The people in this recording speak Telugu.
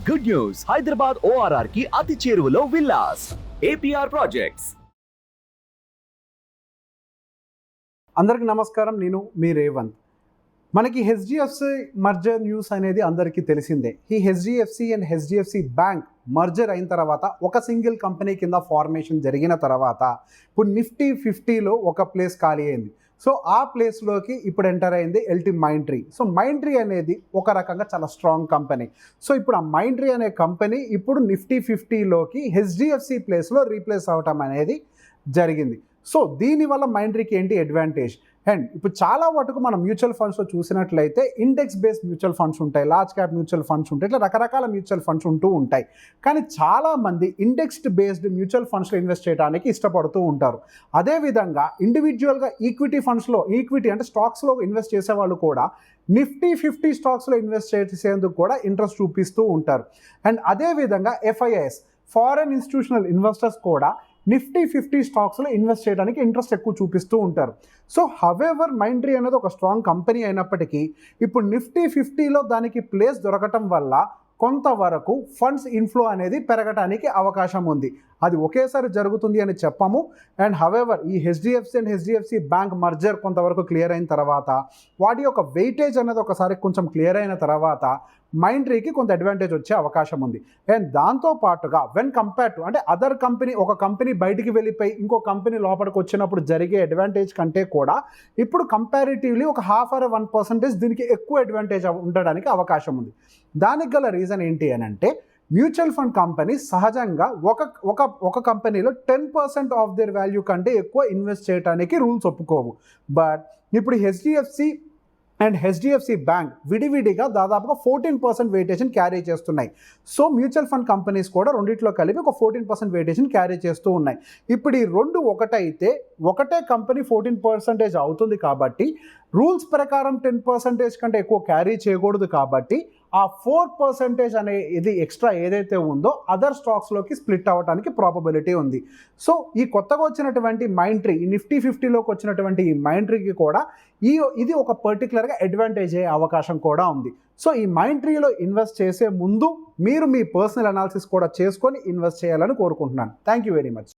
గుడ్ న్యూస్, హైదరాబాద్ ORR కి అతి చేరువలో విల్లాస్ APR ప్రాజెక్ట్స్. అందరికీ నమస్కారం. నేను మీ రేవంత్. మనకి HDFC మర్జర్ న్యూస్ అనేది అందరికీ తెలిసిందే. ఈ HDFC and HDFC bank merger అయిన తర్వాత ఒక సింగిల్ కంపెనీ కింద ఫార్మేషన్ జరిగిన తర్వాత ఇప్పుడు నిఫ్టీ 50లో ఒక ప్లేస్ ఖాళీ అయింది. సో ఆ ప్లేస్లోకి ఇప్పుడు ఎంటర్ అయింది LT మైంట్రీ. సో మైంట్రీ అనేది ఒక రకంగా చాలా స్ట్రాంగ్ కంపెనీ. సో ఇప్పుడు ఆ మైంట్రీ అనే కంపెనీ ఇప్పుడు నిఫ్టీ 50లోకి HDFC ప్లేస్లో రీప్లేస్ అవ్వటం అనేది జరిగింది. సో దీనివల్ల మైంట్రీకి ఏంటి అడ్వాంటేజ్? అండ్ ఇప్పుడు చాలా వరకు మనం మ్యూచువల్ ఫండ్స్లో చూసినట్లయితే ఇండెక్స్ బేస్డ్ మ్యూచువల్ ఫండ్స్ ఉంటాయి, లార్జ్ క్యాప్ మ్యూచువల్ ఫండ్స్ ఉంటాయి, ఇట్లా రకరకాల మ్యూచువల్ ఫండ్స్ ఉంటూ ఉంటాయి. కానీ చాలామంది ఇండెక్స్డ్ బేస్డ్ మ్యూచువల్ ఫండ్స్లో ఇన్వెస్ట్ చేయడానికి ఇష్టపడుతూ ఉంటారు. అదేవిధంగా ఇండివిజువల్గా ఈక్విటీ ఫండ్స్లో, ఈక్విటీ అంటే స్టాక్స్లో ఇన్వెస్ట్ చేసేవాళ్ళు కూడా నిఫ్టీ 50 స్టాక్స్లో ఇన్వెస్ట్ చేసేందుకు కూడా ఇంట్రెస్ట్ చూపిస్తూ ఉంటారు. అండ్ అదేవిధంగా FIIs, ఫారెన్ ఇన్స్టిట్యూషనల్ ఇన్వెస్టర్స్ కూడా నిఫ్టీ 50 స్టాక్స్లో ఇన్వెస్ట్ చేయడానికి ఇంట్రెస్ట్ ఎక్కువ చూపిస్తూ ఉంటారు. సో హవెవర్ మైంట్రీ అనేది ఒక స్ట్రాంగ్ కంపెనీ అయినప్పటికీ ఇప్పుడు నిఫ్టీ 50లో దానికి ప్లేస్ దొరకటం వల్ల కొంతవరకు ఫండ్స్ ఇన్ఫ్లో అనేది పెరగడానికి అవకాశం ఉంది. అది ఒకేసారి జరుగుతుంది అని చెప్పము. అండ్ హవెవర్ ఈ HDFC and HDFC bank merger కొంతవరకు క్లియర్ అయిన తర్వాత వాటి యొక్క వెయిటేజ్ అనేది ఒకసారి కొంచెం క్లియర్ అయిన తర్వాత మైంట్రీకి కొంత అడ్వాంటేజ్ వచ్చే అవకాశం ఉంది. అండ్ దాంతోపాటుగా వెన్ కంపేర్ టు అంటే అదర్ కంపెనీ, ఒక కంపెనీ బయటికి వెళ్ళిపోయి ఇంకో కంపెనీ లోపలికి వచ్చినప్పుడు జరిగే అడ్వాంటేజ్ కంటే కూడా ఇప్పుడు కంపారిటివ్లీ ఒక 0.5% దీనికి ఎక్కువ అడ్వాంటేజ్ ఉండడానికి అవకాశం ఉంది. దానికి గల రీజన్ ఏంటి అని అంటే మ్యూచువల్ ఫండ్ కంపెనీ సహజంగా ఒక కంపెనీలో 10% ఆఫ్ దేర్ వాల్యూ కంటే ఎక్కువ ఇన్వెస్ట్ చేయడానికి రూల్స్ ఒప్పుకోవు. బట్ ఇప్పుడు HDFC అండ్ HDFC బ్యాంక్ విడివిడిగా దాదాపుగా 14% వెయిటేషన్ క్యారీ చేస్తున్నాయి. సో మ్యూచువల్ ఫండ్ కంపెనీస్ కూడా రెండిట్లో కలిపి ఒక 14% వెయిటేషన్ క్యారీ చేస్తూ ఉన్నాయి. ఇప్పుడు ఈ రెండు ఒకటైతే ఒకటే కంపెనీ 14% అవుతుంది కాబట్టి రూల్స్ ప్రకారం 10% కంటే ఎక్కువ క్యారీ చేయకూడదు. కాబట్టి ఆ 4% అనే ఇది ఎక్స్ట్రా ఏదైతే ఉందో అదర్ స్టాక్స్లోకి స్ప్లిట్ అవ్వడానికి ప్రాబబిలిటీ ఉంది. సో ఈ కొత్తగా వచ్చినటువంటి మైంట్రీ, ఈ నిఫ్టీ 50లోకి వచ్చినటువంటి ఈ మైంట్రీకి కూడా ఇది ఒక పర్టికులర్గా అడ్వాంటేజ్ అయ్యే అవకాశం కూడా ఉంది. సో ఈ మైంట్రీలో ఇన్వెస్ట్ చేసే ముందు మీరు మీ పర్సనల్ అనాలిసిస్ కూడా చేసుకొని ఇన్వెస్ట్ చేయాలని కోరుకుంటున్నాను. Thank you very much.